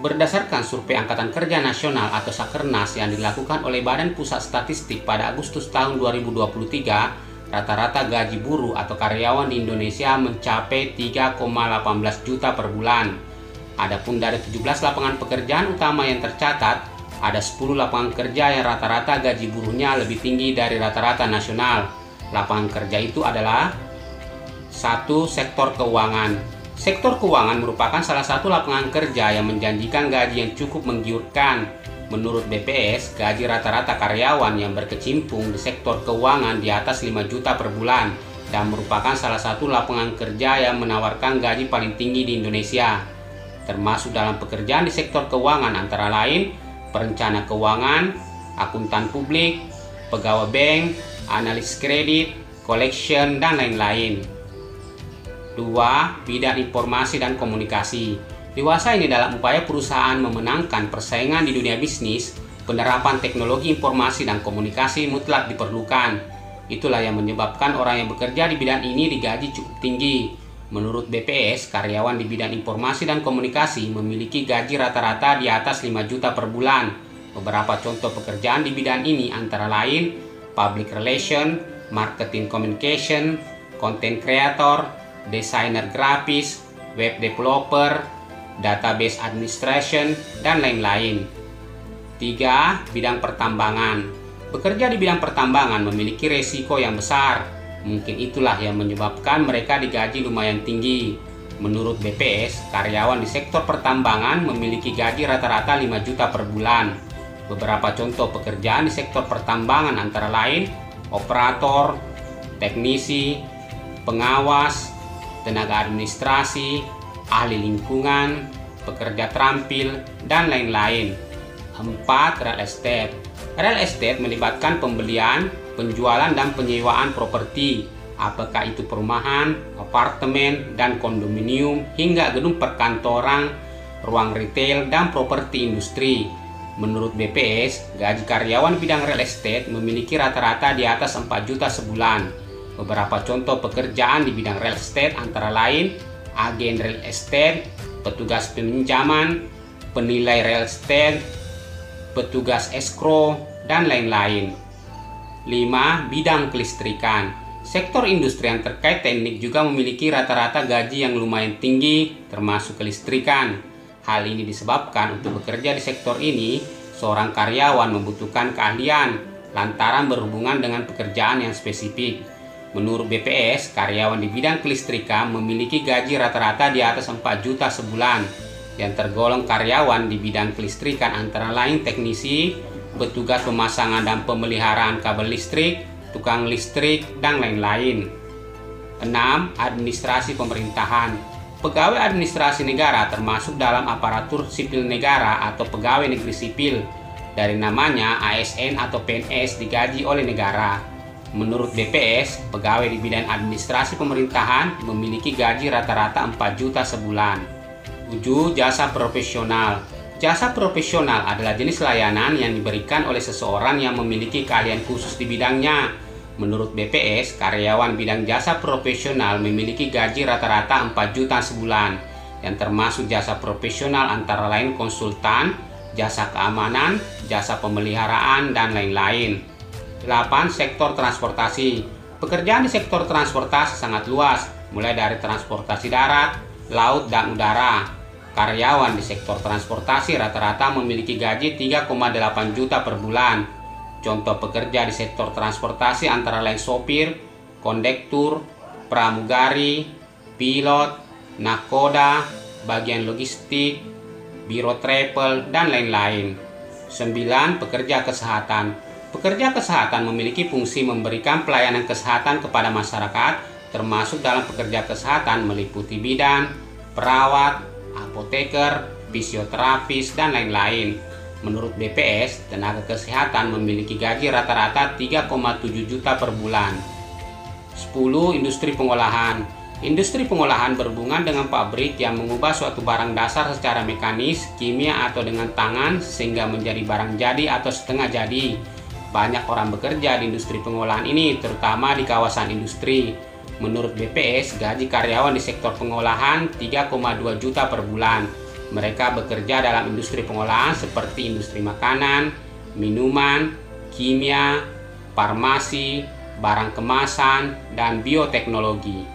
Berdasarkan survei Angkatan Kerja Nasional atau Sakernas yang dilakukan oleh Badan Pusat Statistik pada Agustus tahun 2023, rata-rata gaji buruh atau karyawan di Indonesia mencapai 3,18 juta per bulan. Adapun dari 17 lapangan pekerjaan utama yang tercatat, ada 10 lapangan kerja yang rata-rata gaji buruhnya lebih tinggi dari rata-rata nasional. Lapangan kerja itu adalah 1. Sektor keuangan. Sektor keuangan merupakan salah satu lapangan kerja yang menjanjikan gaji yang cukup menggiurkan. Menurut BPS, gaji rata-rata karyawan yang berkecimpung di sektor keuangan di atas 5 juta per bulan dan merupakan salah satu lapangan kerja yang menawarkan gaji paling tinggi di Indonesia. Termasuk dalam pekerjaan di sektor keuangan antara lain perencana keuangan, akuntan publik, pegawai bank, analis kredit, collection, dan lain-lain. 2. Bidang informasi dan komunikasi. Dewasa ini dalam upaya perusahaan memenangkan persaingan di dunia bisnis, penerapan teknologi informasi dan komunikasi mutlak diperlukan. Itulah yang menyebabkan orang yang bekerja di bidang ini digaji cukup tinggi. Menurut BPS, karyawan di bidang informasi dan komunikasi memiliki gaji rata-rata di atas 5 juta per bulan. Beberapa contoh pekerjaan di bidang ini antara lain public relation, marketing communication, content creator, desainer grafis, web developer, database administration, dan lain-lain. 3. Bidang pertambangan. Bekerja di bidang pertambangan memiliki resiko yang besar. Mungkin itulah yang menyebabkan mereka digaji lumayan tinggi. Menurut BPS, karyawan di sektor pertambangan memiliki gaji rata-rata 5 juta per bulan. Beberapa contoh pekerjaan di sektor pertambangan antara lain operator, teknisi, pengawas, tenaga administrasi, ahli lingkungan, pekerja terampil, dan lain-lain. 4. Real estate. Real estate melibatkan pembelian, penjualan, dan penyewaan properti, apakah itu perumahan, apartemen, dan kondominium, hingga gedung perkantoran, ruang retail, dan properti industri. Menurut BPS, gaji karyawan bidang real estate memiliki rata-rata di atas 4 juta sebulan. Beberapa contoh pekerjaan di bidang real estate antara lain agen real estate, petugas peminjaman, penilai real estate, petugas escrow, dan lain-lain. 5. Bidang kelistrikan. Sektor industri yang terkait teknik juga memiliki rata-rata gaji yang lumayan tinggi, termasuk kelistrikan. Hal ini disebabkan untuk bekerja di sektor ini, seorang karyawan membutuhkan keahlian lantaran berhubungan dengan pekerjaan yang spesifik. Menurut BPS, karyawan di bidang kelistrikan memiliki gaji rata-rata di atas 4 juta sebulan. Yang tergolong karyawan di bidang kelistrikan antara lain teknisi, petugas pemasangan dan pemeliharaan kabel listrik, tukang listrik, dan lain-lain. 6. Administrasi pemerintahan. Pegawai administrasi negara termasuk dalam aparatur sipil negara atau pegawai negeri sipil. Dari namanya, ASN atau PNS digaji oleh negara. Menurut BPS, pegawai di bidang administrasi pemerintahan memiliki gaji rata-rata 4 juta sebulan. 7. Jasa profesional. Jasa profesional adalah jenis layanan yang diberikan oleh seseorang yang memiliki keahlian khusus di bidangnya. Menurut BPS, karyawan bidang jasa profesional memiliki gaji rata-rata 4 juta sebulan, yang termasuk jasa profesional antara lain konsultan, jasa keamanan, jasa pemeliharaan, dan lain-lain. 8. Sektor transportasi. Pekerjaan di sektor transportasi sangat luas, mulai dari transportasi darat, laut, dan udara. Karyawan di sektor transportasi rata-rata memiliki gaji 3,8 juta per bulan. Contoh pekerja di sektor transportasi antara lain sopir, kondektur, pramugari, pilot, nakoda, bagian logistik, biro travel, dan lain-lain. 9. Pekerja kesehatan. Pekerja kesehatan memiliki fungsi memberikan pelayanan kesehatan kepada masyarakat, termasuk dalam pekerja kesehatan meliputi bidan, perawat, apoteker, fisioterapis, dan lain-lain. Menurut BPS, tenaga kesehatan memiliki gaji rata-rata 3,7 juta per bulan. 10. Industri pengolahan. Industri pengolahan berhubungan dengan pabrik yang mengubah suatu barang dasar secara mekanis, kimia, atau dengan tangan sehingga menjadi barang jadi atau setengah jadi. Banyak orang bekerja di industri pengolahan ini, terutama di kawasan industri. Menurut BPS, gaji karyawan di sektor pengolahan 3,2 juta per bulan. Mereka bekerja dalam industri pengolahan seperti industri makanan, minuman, kimia, farmasi, barang kemasan, dan bioteknologi.